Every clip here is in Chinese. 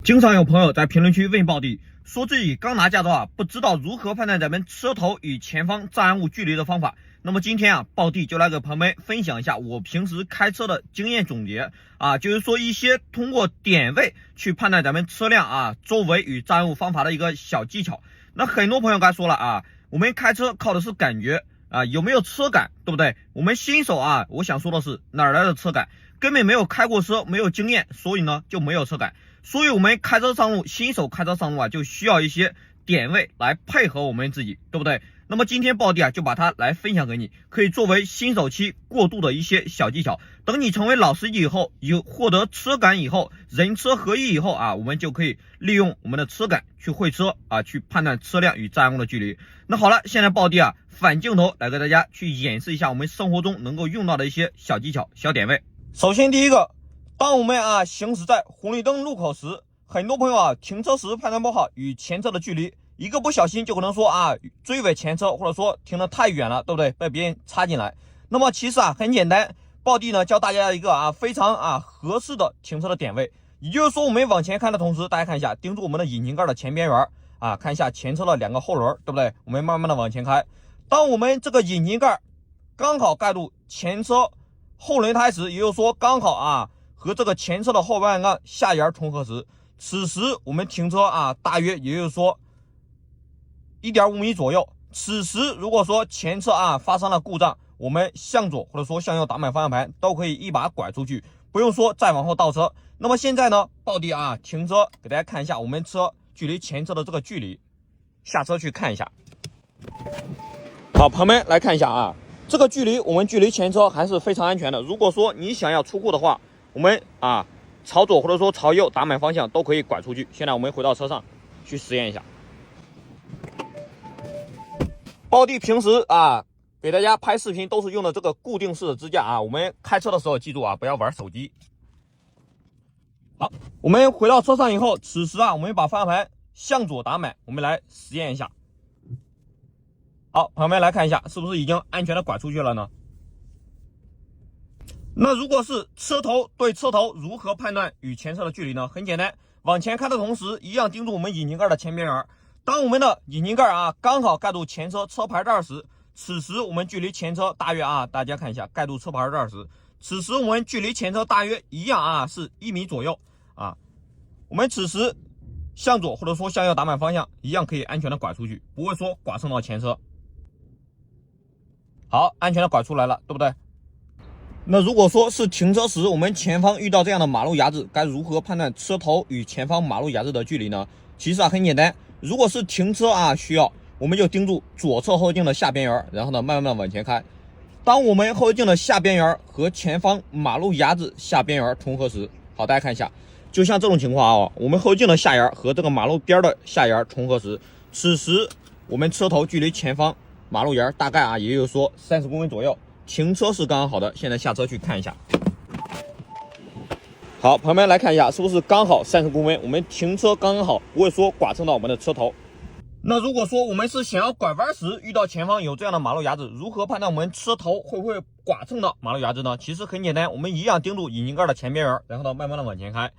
经常有朋友在评论区问暴弟，说自己刚拿驾照不知道如何判断咱们车头与前方障碍物距离的方法。那么今天暴弟就来给朋友们分享一下我平时开车的经验总结就是说一些通过点位去判断咱们车辆周围与障碍物方法的一个小技巧。那很多朋友刚才说了我们开车靠的是感觉有没有车感，对不对？我们新手我想说的是哪儿来的车感？根本没有开过车，没有经验，所以呢就没有车感。所以我们开车上路，新手开车上路就需要一些点位来配合我们自己，对不对？那么今天暴弟就把它来分享给你，可以作为新手期过渡的一些小技巧。等你成为老司机以后，有获得车感以后，人车合一以后我们就可以利用我们的车感去会车去判断车辆与障碍物的距离。那好了，现在暴弟反镜头来给大家去演示一下我们生活中能够用到的一些小技巧、小点位。首先第一个，当我们行驶在红绿灯路口时，很多朋友停车时判断不好与前车的距离，一个不小心就可能说追尾前车，或者说停得太远了，对不对？被别人插进来。那么其实很简单，暴弟呢教大家一个非常合适的停车的点位。也就是说我们往前开的同时，大家看一下，盯住我们的引擎盖的前边缘看一下前车的两个后轮，对不对？我们慢慢的往前开，当我们这个引擎盖刚好盖住前车后轮胎时，也就是说刚好和这个前车的后半杠下沿重合时，此时我们停车大约也就是说 1.5 米左右。此时如果说前车发生了故障，我们向左或者说向右打满方向盘都可以一把拐出去，不用说再往后倒车。那么现在呢，暴弟停车给大家看一下我们车距离前车的这个距离，下车去看一下。好，朋友们来看一下这个距离我们距离前车还是非常安全的。如果说你想要出库的话，我们朝左或者说朝右打满方向都可以拐出去。现在我们回到车上去实验一下。暴弟平时给大家拍视频都是用的这个固定式的支架我们开车的时候记住不要玩手机。好，我们回到车上以后，此时我们把方向盘向左打满，我们来实验一下。好，朋友们来看一下，是不是已经安全的拐出去了呢？那如果是车头对车头，如何判断与前车的距离呢？很简单，往前开的同时，一样盯住我们引擎盖的前边缘。当我们的引擎盖刚好盖住前车车牌盖时，此时我们距离前车大约大家看一下，盖住车牌盖时，此时我们距离前车大约一样是1米左右我们此时向左或者说向右打满方向，一样可以安全的拐出去，不会说剐蹭到前车。好，安全的拐出来了，对不对？那如果说是停车时我们前方遇到这样的马路牙子，该如何判断车头与前方马路牙子的距离呢？其实很简单，如果是停车需要，我们就盯住左侧后视镜的下边缘，然后呢慢慢往前开。当我们后视镜的下边缘和前方马路牙子下边缘重合时，好，大家看一下，就像这种情况我们后视镜的下沿和这个马路边的下沿重合时，此时我们车头距离前方马路沿大概也就是说30公分左右，停车是刚刚好的。现在下车去看一下。好，朋友们来看一下，是不是刚好30公分？我们停车刚刚好，不会说剐蹭到我们的车头。那如果说我们是想要拐弯时遇到前方有这样的马路牙子，如何判断我们车头会不会剐蹭到马路牙子呢？其实很简单，我们一样盯住引擎盖的前边缘，然后呢慢慢的往前开。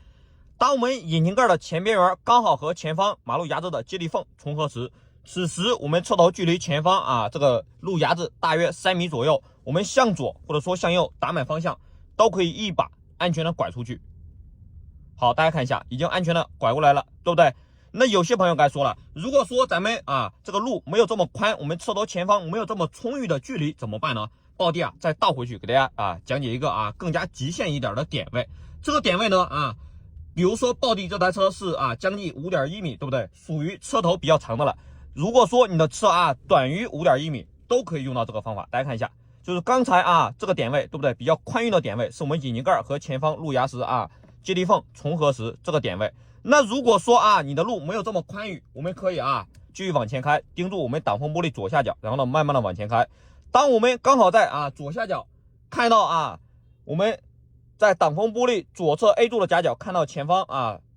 当我们引擎盖的前边缘刚好和前方马路牙子的接地缝重合时，此时我们车头距离前方这个路牙子大约3米左右，我们向左或者说向右打满方向都可以一把安全的拐出去。好，大家看一下，已经安全的拐过来了，对不对？那有些朋友该说了，如果说咱们这个路没有这么宽，我们车头前方没有这么充裕的距离怎么办呢？暴弟再倒回去给大家讲解一个更加极限一点的点位。这个点位呢比如说暴弟这台车是将近 5.1 米，对不对？属于车头比较长的了。如果说你的车短于 5.1 米，都可以用到这个方法。大家看一下，就是刚才这个点位，对不对？比较宽裕的点位是我们引擎盖和前方路牙时接地缝重合时这个点位。那如果说你的路没有这么宽裕，我们可以继续往前开，盯住我们挡风玻璃左下角，然后呢慢慢的往前开。当我们刚好在左下角看到我们在挡风玻璃左侧 A 柱的夹角看到前方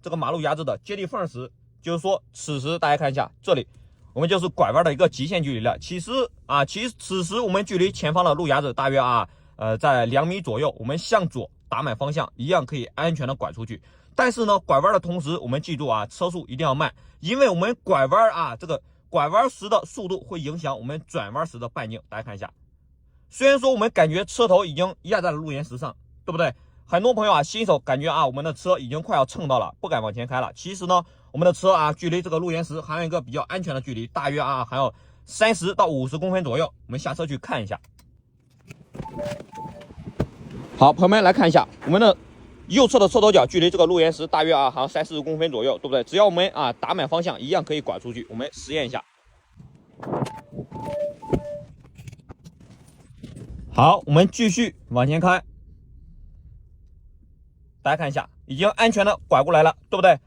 这个马路牙子的接地缝时，就是说此时大家看一下，这里我们就是拐弯的一个极限距离了。其实此时我们距离前方的路牙子大约在2米左右，我们向左打满方向，一样可以安全的拐出去。但是呢，拐弯的同时，我们记住啊，车速一定要慢，因为我们拐弯啊，这个拐弯时的速度会影响我们转弯时的半径。大家看一下，虽然说我们感觉车头已经压在了路岩石上，对不对？很多朋友啊，新手感觉啊，我们的车已经快要蹭到了，不敢往前开了。其实呢，我们的车啊，距离这个路岩石还有一个比较安全的距离，大约啊还有30到50公分左右。我们下车去看一下。好，朋友们来看一下，我们的右侧的车头角距离这个路岩石大约啊还有30公分左右，对不对？只要我们啊打满方向，一样可以拐出去。我们实验一下。好，我们继续往前开。大家看一下，已经安全的拐过来了，对不对？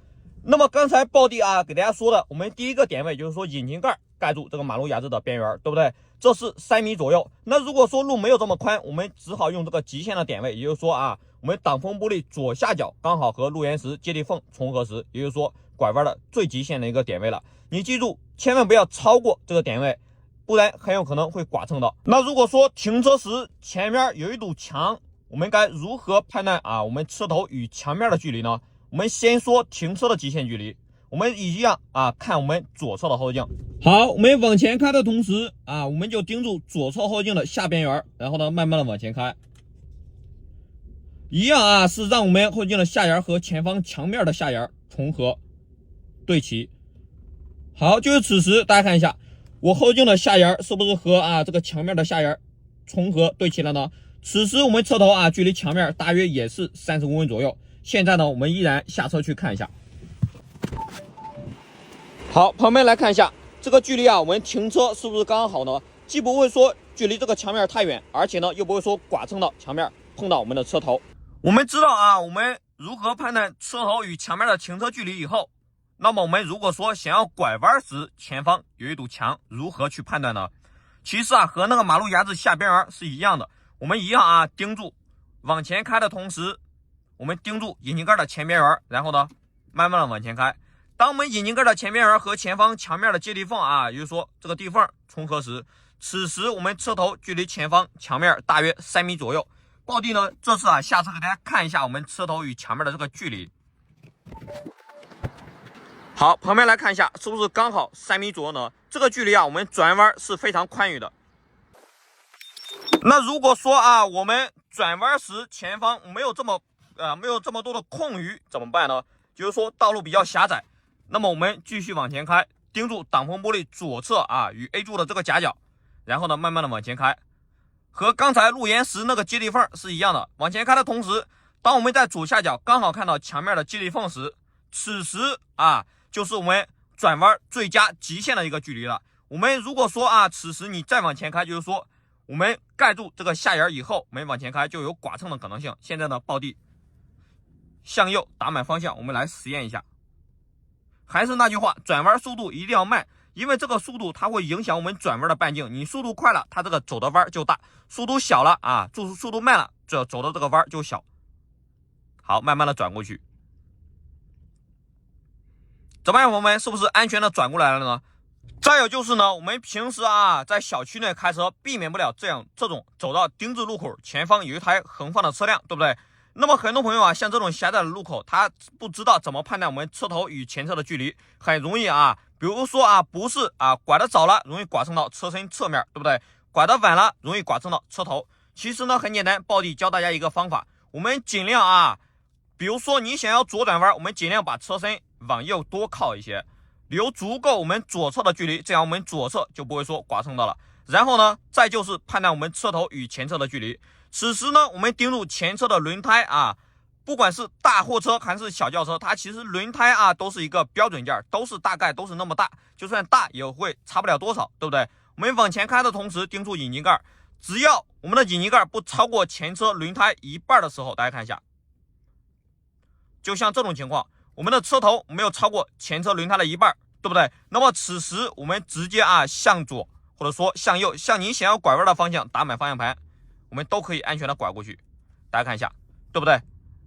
那么刚才暴弟啊给大家说的，我们第一个点位就是说引擎盖盖住这个马路牙子的边缘，对不对？这是3米左右。那如果说路没有这么宽，我们只好用这个极限的点位，也就是说啊，我们挡风玻璃左下角刚好和路岩石接地缝重合时，也就是说拐弯的最极限的一个点位了。你记住，千万不要超过这个点位，不然很有可能会剐蹭到。那如果说停车时前面有一堵墙，我们该如何判断啊我们车头与墙面的距离呢？我们先说停车的极限距离，我们一样啊看我们左侧的后视镜。好，我们往前开的同时啊，我们就盯住左侧后视镜的下边缘，然后呢慢慢的往前开。一样啊，是让我们后视镜的下沿和前方墙面的下沿重合对齐。好，就是此时大家看一下，我后视镜的下沿是不是和啊这个墙面的下沿重合对齐了呢？此时我们车头啊距离墙面大约也是30公分左右。现在呢，我们依然下车去看一下。好，朋友们来看一下这个距离啊，我们停车是不是刚刚好呢？既不会说距离这个墙面太远，而且呢又不会说剐蹭到墙面，碰到我们的车头。我们知道啊，我们如何判断车头与墙面的停车距离以后，那么我们如果说想要拐弯时前方有一堵墙，如何去判断呢？其实啊，和那个马路牙子下边缘是一样的。我们一样啊，盯住往前开的同时，我们盯住引擎盖的前边缘，然后呢慢慢的往前开。当我们引擎盖的前边缘和前方墙面的接地缝啊，也就是说这个地缝重合时，此时我们车头距离前方墙面大约3米左右。暴弟呢这次啊下车给大家看一下我们车头与墙面的这个距离。好，旁边来看一下是不是刚好3米左右呢？这个距离啊我们转弯是非常宽裕的。那如果说啊我们转弯时前方没有这么多的空余怎么办呢？就是说道路比较狭窄，那么我们继续往前开，盯住挡风玻璃左侧啊与 A 柱的这个夹角，然后呢慢慢的往前开，和刚才路岩石那个接地缝是一样的。往前开的同时，当我们在左下角刚好看到墙面的接地缝时，此时啊就是我们转弯最佳极限的一个距离了。我们如果说啊此时你再往前开，就是说我们盖住这个下沿以后，我们往前开就有剐蹭的可能性。现在呢，暴弟向右打满方向，我们来实验一下。还是那句话，转弯速度一定要慢，因为这个速度它会影响我们转弯的半径。你速度快了，它这个走的弯就大；速度小了啊，速度慢了，这走的这个弯就小。好，慢慢的转过去。怎么样，朋友们，是不是安全的转过来了呢？再有就是呢，我们平时啊在小区内开车，避免不了这种走到丁字路口，前方有一台横放的车辆，对不对？那么很多朋友啊，像这种狭窄的路口，他不知道怎么判断我们车头与前车的距离，很容易啊，比如说啊，不是啊，拐得早了容易剐蹭到车身侧面，对不对？拐得晚了容易剐蹭到车头。其实呢很简单，暴弟教大家一个方法，我们尽量啊，比如说你想要左转弯，我们尽量把车身往右多靠一些，留足够我们左侧的距离，这样我们左侧就不会说剐蹭到了。然后呢，再就是判断我们车头与前车的距离。此时呢，我们盯住前车的轮胎啊，不管是大货车还是小轿车，它其实轮胎啊都是一个标准件，大概都是那么大，就算大也会差不了多少，对不对？我们往前开的同时盯住引擎盖，只要我们的引擎盖不超过前车轮胎一半的时候，大家看一下，就像这种情况，我们的车头没有超过前车轮胎的一半，对不对？那么此时我们直接啊向左或者说向右，向你想要拐弯的方向打满方向盘，我们都可以安全的拐过去。大家看一下，对不对？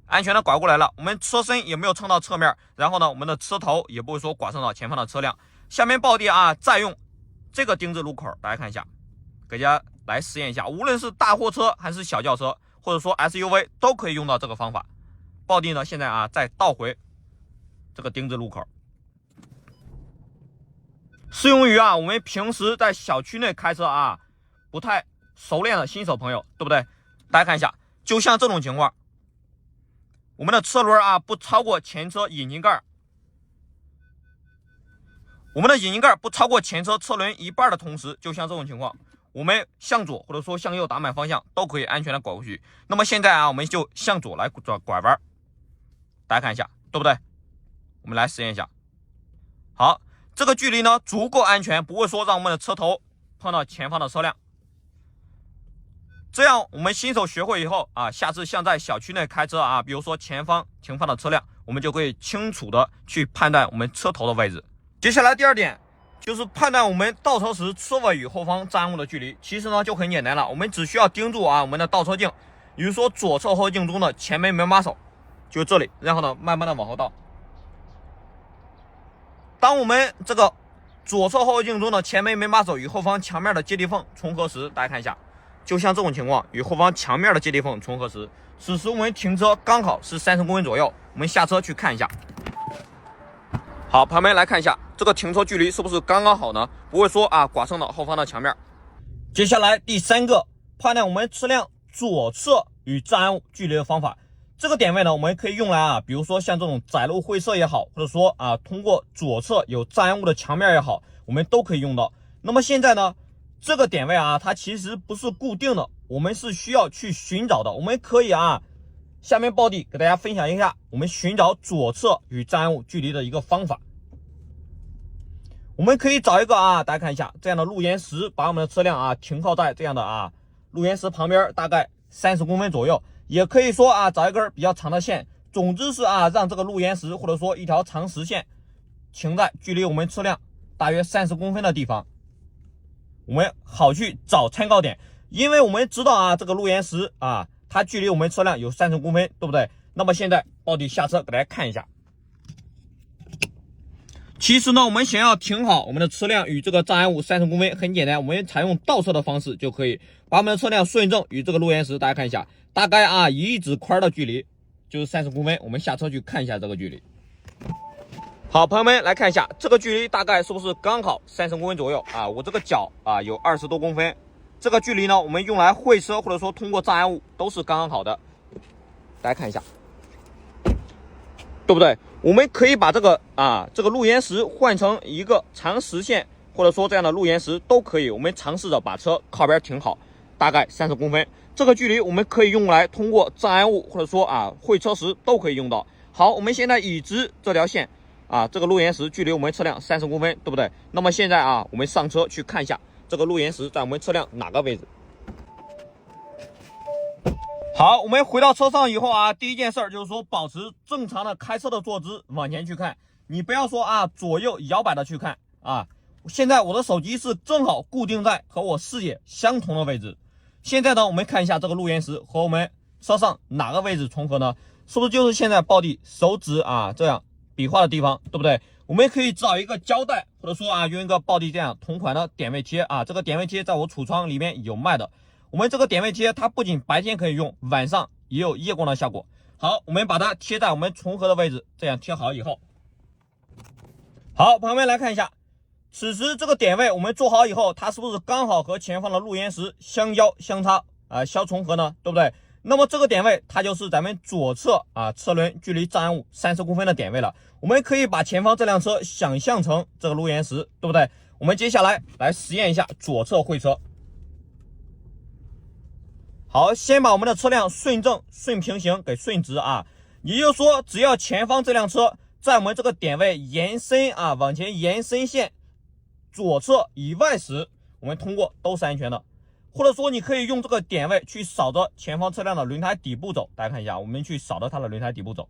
安全的拐过来了，我们车身也没有蹭到侧面，然后呢，我们的车头也不会说剐蹭到前方的车辆。下面暴弟啊，再用这个丁字路口，大家看一下，给大家来实验一下，无论是大货车还是小轿车，或者说 SUV 都可以用到这个方法。报地呢现在啊再倒回这个丁字路口，适用于啊我们平时在小区内开车啊不太熟练的新手朋友，对不对？大家看一下，就像这种情况，我们的车轮啊不超过前车引擎盖，我们的引擎盖不超过前车车轮一半的同时，就像这种情况，我们向左或者说向右打满方向都可以安全的拐过去。那么现在啊，我们就向左来拐弯，大家看一下，对不对？我们来实验一下。好，这个距离呢足够安全，不会说让我们的车头碰到前方的车辆。这样我们新手学会以后啊，下次像在小区内开车啊，比如说前方停放的车辆，我们就可以清楚的去判断我们车头的位置。接下来第二点就是判断我们倒车时车尾与后方障碍物的距离。其实呢就很简单了，我们只需要盯住啊我们的倒车镜，比如说左侧后镜中的前门门把手，就这里，然后呢慢慢的往后倒。当我们这个左侧后镜中的前门门把手与后方墙面的接地缝重合时，大家看一下，就像这种情况，与后方墙面的接地缝重合时，此时我们停车刚好是30公分左右。我们下车去看一下。好，朋友们来看一下，这个停车距离是不是刚刚好呢？不会说啊刮伤了后方的墙面。接下来第三个，判断我们车辆左侧与障碍物距离的方法。这个点位呢，我们可以用来啊，比如说像这种窄路会侧也好，或者说啊通过左侧有障碍物的墙面也好，我们都可以用到。那么现在呢，这个点位啊，它其实不是固定的，我们是需要去寻找的。我们可以啊，下面报地给大家分享一下我们寻找左侧与障碍物距离的一个方法。我们可以找一个啊，大家看一下这样的路沿石，把我们的车辆啊停靠在这样的啊路沿石旁边，大概30公分左右。也可以说啊，找一根比较长的线，总之是啊，让这个路沿石或者说一条长实线停在距离我们车辆大约30公分的地方，我们好去找参考点。因为我们知道啊，这个路沿石啊，它距离我们车辆有30公分，对不对？那么现在报地下车给大家看一下。其实呢，我们想要停好我们的车辆与这个障碍物30公分，很简单，我们采用倒车的方式就可以把我们的车辆顺正与这个路沿石，大家看一下，大概啊1指宽的距离就是30公分。我们下车去看一下这个距离。好，朋友们来看一下这个距离大概是不是刚好30公分左右啊？我这个脚啊有20多公分，这个距离呢，我们用来会车或者说通过障碍物都是刚刚好的。大家看一下，对不对？我们可以把这个路沿石换成一个长实线，或者说这样的路沿石都可以。我们尝试着把车靠边停好，大概30公分。这个距离我们可以用来通过障碍物，或者说会车时都可以用到。好，我们现在已知这条线这个路沿石距离我们车辆30公分，对不对？那么现在我们上车去看一下这个路沿石在我们车辆哪个位置。好，我们回到车上以后第一件事就是说保持正常的开车的坐姿，往前去看，你不要说左右摇摆的去看现在我的手机是正好固定在和我视野相同的位置。现在呢，我们看一下这个路沿石和我们车上哪个位置重合呢？是不是就是现在报地手指这样比划的地方，对不对？我们可以找一个胶带，或者说用一个报地这样同款的点位贴这个点位贴在我橱窗里面有卖的。我们这个点位贴它不仅白天可以用，晚上也有夜光的效果。好，我们把它贴在我们重合的位置，这样贴好以后，好，朋友们来看一下，此时这个点位我们做好以后，它是不是刚好和前方的路沿石相交相差相重合呢？对不对？那么这个点位它就是咱们左侧车轮距离障碍物30公分的点位了。我们可以把前方这辆车想象成这个路沿石，对不对？我们接下来来实验一下左侧会车。好，先把我们的车辆顺正顺平行给顺直也就是说，只要前方这辆车在我们这个点位延伸往前延伸线左侧以外时，我们通过都是安全的。或者说你可以用这个点位去扫着前方车辆的轮胎底部走，大家看一下，我们去扫着它的轮胎底部走。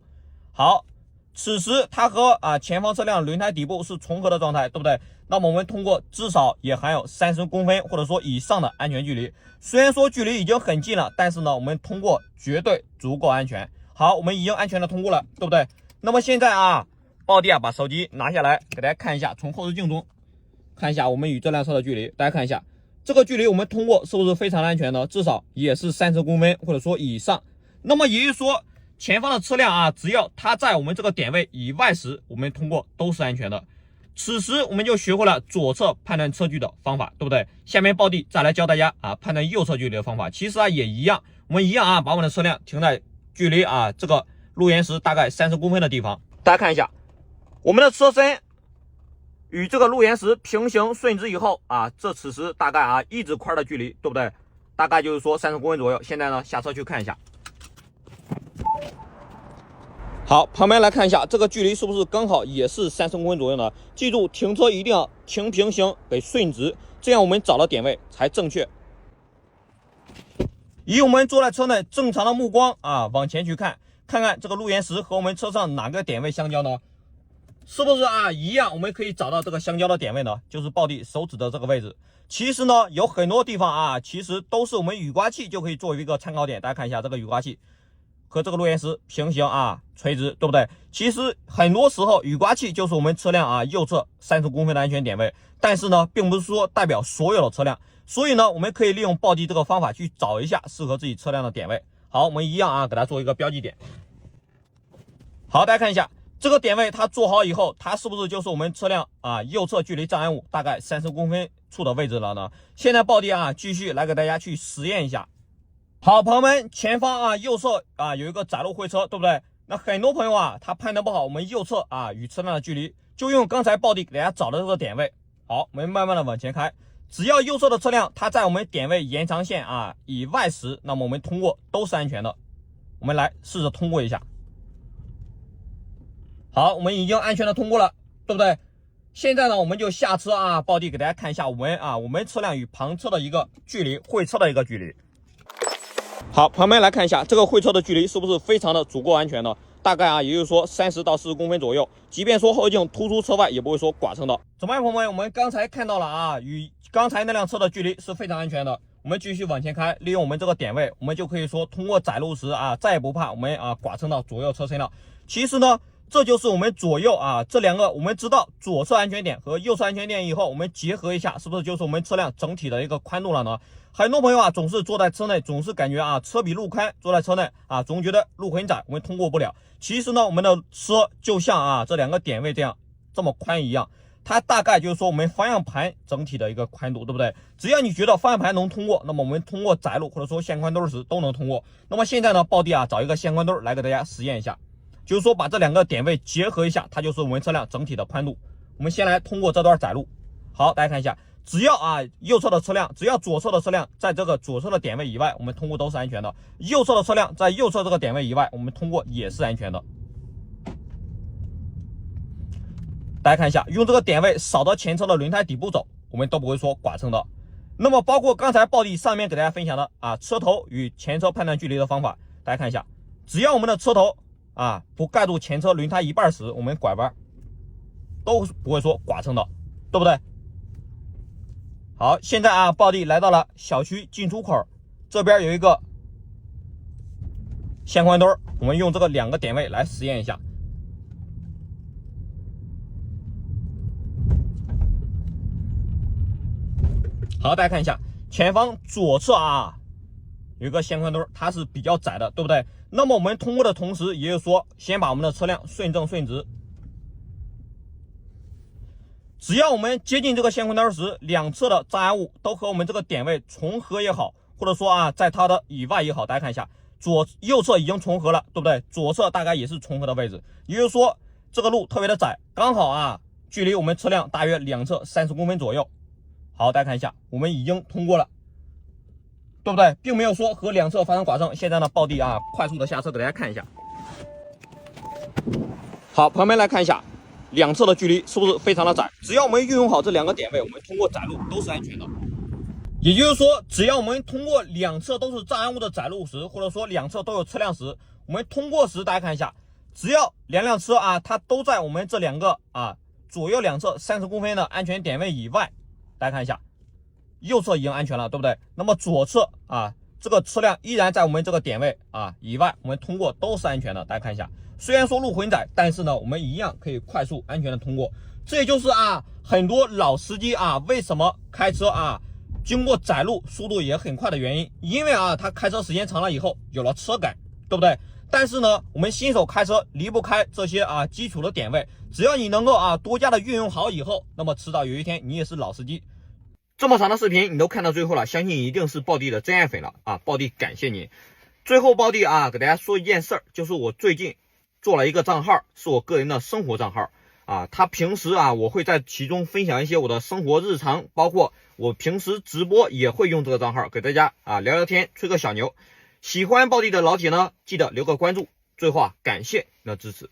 好，此时它和前方车辆轮胎底部是重合的状态，对不对？那么我们通过至少也含有30公分或者说以上的安全距离。虽然说距离已经很近了，但是呢，我们通过绝对足够安全。好，我们已经安全的通过了，对不对？那么现在报地把手机拿下来给大家看一下，从后视镜中看一下我们与这辆车的距离，大家看一下这个距离我们通过是不是非常安全呢？至少也是30公分或者说以上。那么也就是说，前方的车辆啊，只要它在我们这个点位以外时，我们通过都是安全的。此时我们就学会了左侧判断车距的方法，对不对？下面暴弟再来教大家啊判断右侧距离的方法。其实啊也一样，我们一样啊把我们的车辆停在距离啊这个路沿石大概30公分的地方。大家看一下，我们的车身与这个路沿石平行顺直以后啊，这此时大概啊1指块的距离，对不对？大概就是说30公分左右。现在呢下车去看一下。好，旁边来看一下这个距离是不是刚好也是30公分左右呢？记住，停车一定要停平行，给顺直，这样我们找到点位才正确。以我们坐在车内正常的目光啊，往前去看，看看这个路沿石和我们车上哪个点位相交呢？是不是啊一样？我们可以找到这个相交的点位呢，就是暴弟手指的这个位置。其实呢，有很多地方啊，其实都是我们雨刮器就可以作为一个参考点。大家看一下这个雨刮器。和这个路沿石平行啊，垂直，对不对？其实很多时候雨刮器就是我们车辆啊右侧30公分的安全点位，但是呢，并不是说代表所有的车辆，所以呢，我们可以利用暴弟这个方法去找一下适合自己车辆的点位。好，我们一样啊，给它做一个标记点。好，大家看一下这个点位，它做好以后，它是不是就是我们车辆啊右侧距离障碍物大概30公分处的位置了呢？现在暴弟啊，继续来给大家去实验一下。好，朋友们，前方啊右侧啊有一个窄路会车，对不对？那很多朋友啊他判断不好我们右侧啊与车辆的距离，就用刚才暴弟给大家找的这个点位。好，我们慢慢的往前开，只要右侧的车辆它在我们点位延长线啊以外时，那么我们通过都是安全的。我们来试着通过一下。好，我们已经安全的通过了，对不对？现在呢我们就下车啊，暴弟给大家看一下我们车辆与旁车的一个距离，会车的一个距离。好，旁边来看一下这个会车的距离是不是非常的足够安全呢？大概啊，也就是说30到40公分左右，即便说后镜突出车外，也不会说剐蹭到。怎么样，朋友们？我们刚才看到了啊，与刚才那辆车的距离是非常安全的。我们继续往前开，利用我们这个点位，我们就可以说通过窄路时啊，再也不怕我们啊剐蹭到左右车身了。其实呢，这就是我们左右啊这两个，我们知道左侧安全点和右侧安全点以后，我们结合一下，是不是就是我们车辆整体的一个宽度了呢？很多朋友啊，总是坐在车内，总是感觉啊车比路宽，坐在车内啊，总觉得路很窄，我们通过不了。其实呢，我们的车就像啊这两个点位这么宽一样，它大概就是说我们方向盘整体的一个宽度，对不对？只要你觉得方向盘能通过，那么我们通过窄路或者说线宽墩时都能通过。那么现在呢，暴弟啊找一个线宽墩来给大家实验一下，就是说把这两个点位结合一下，它就是我们车辆整体的宽度。我们先来通过这段窄路。好，大家看一下。只要啊右侧的车辆，只要左侧的车辆在这个左侧的点位以外，我们通过都是安全的。右侧的车辆在右侧这个点位以外，我们通过也是安全的。大家看一下，用这个点位扫到前车的轮胎底部走，我们都不会说剐蹭到。那么包括刚才暴弟上面给大家分享的啊车头与前车判断距离的方法，大家看一下，只要我们的车头啊不盖住前车轮胎一半时，我们拐弯都不会说剐蹭到，对不对？好，现在啊，暴弟来到了小区进出口，这边有一个线宽墩，我们用这个两个点位来实验一下。好，大家看一下，前方左侧啊有一个线宽墩，它是比较窄的，对不对？那么我们通过的同时，也就是说，先把我们的车辆顺正顺直。只要我们接近这个线宽墩时，两侧的障碍物都和我们这个点位重合也好，或者说啊在它的以外也好，大家看一下，右侧已经重合了，对不对？左侧大概也是重合的位置，也就是说这个路特别的窄，刚好啊距离我们车辆大约两侧30公分左右。好，大家看一下，我们已经通过了，对不对？并没有说和两侧发生剐蹭。现在呢，暴弟啊快速的下车给大家看一下。好，旁边来看一下。两侧的距离是不是非常的窄？只要我们运用好这两个点位，我们通过窄路都是安全的。也就是说，只要我们通过两侧都是障碍物的窄路时，或者说两侧都有车辆时，我们通过时，大家看一下，只要两辆车啊，它都在我们这两个啊左右两侧30公分的安全点位以外，大家看一下，右侧已经安全了，对不对？那么左侧啊，这个车辆依然在我们这个点位啊以外，我们通过都是安全的。大家看一下。虽然说路很窄，但是呢，我们一样可以快速安全的通过。这也就是啊，很多老司机啊，为什么开车啊，经过窄路速度也很快的原因。因为啊，他开车时间长了以后，有了车感，对不对？但是呢，我们新手开车离不开这些基础的点位，只要你能够多加的运用好以后，那么迟早有一天你也是老司机。这么长的视频你都看到最后了，相信一定是暴弟的真爱粉了暴弟感谢你。最后暴弟给大家说一件事儿，就是我最近做了一个账号，是我个人的生活账号他平时我会在其中分享一些我的生活日常，包括我平时直播也会用这个账号给大家聊聊天，吹个小牛。喜欢暴弟的老铁呢，记得留个关注。最后感谢你的支持。